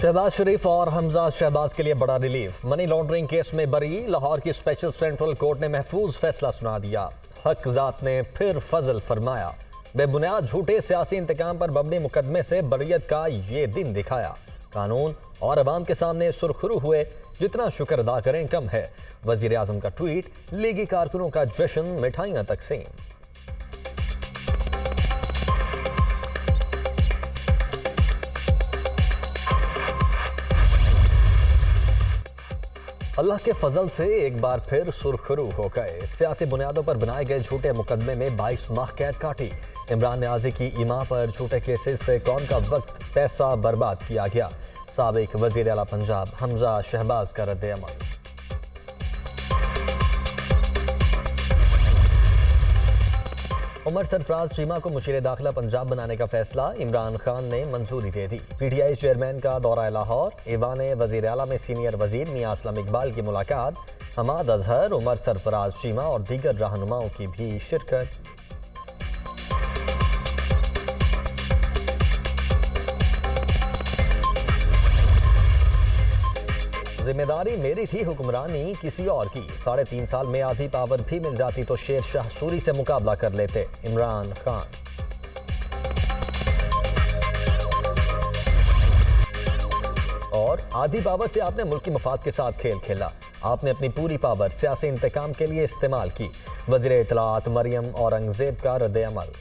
शहबाज शरीफ और हमजा शहबाज के लिए बड़ा रिलीफ। मनी लॉन्ड्रिंग केस में बरी लाहौर की स्पेशल सेंट्रल कोर्ट ने महफूज फैसला सुना दिया। हक जात ने फिर फजल फरमाया। बेबुनियाद झूठे सियासी इंतकाम पर मबनी मुकदमे से बरियत का ये दिन दिखाया। कानून और अवाम के सामने सुरखरू हुए, जितना शुक्र अदा करें कम है। वजीर आजम का ट्वीट, लीगी कारकुनों का जश्न, मिठाइयां तकसीम। अल्लाह के फजल से एक बार फिर सुरखरू हो गए। सियासी बुनियादों पर बनाए गए झूठे मुकदमे में 22 माह कैद काटी। इमरान न्याजी की इमा पर झूठे केसेस से कौम का वक्त पैसा बर्बाद किया गया। साबिक वजीर आला पंजाब हमजा शहबाज का रद्द अमल। उमर सरफराज चीमा को मुशीर दाखिला पंजाब बनाने का फैसला इमरान खान ने मंजूरी दे दी। पीटीआई चेयरमैन का दौरा लाहौर, ईवान वजीर आला में सीनियर वजीर मियां असलम इकबाल की मुलाकात। हमाद अजहर, उमर सरफराज चीमा और दीगर रहनुमाओं की भी शिरकत। जिम्मेदारी मेरी थी, हुक्मरानी किसी और की। 3.5 साल में आधी पावर भी मिल जाती तो शेर शाह सूरी से मुकाबला कर लेते, इमरान खान। और आधी पावर से आपने मुल्क की मफाद के साथ खेल खेला। आपने अपनी पूरी पावर सियासी इंतकाम के लिए इस्तेमाल की। वज़ीर इत्तलाआत मरियम औरंगजेब का रद्द अमल।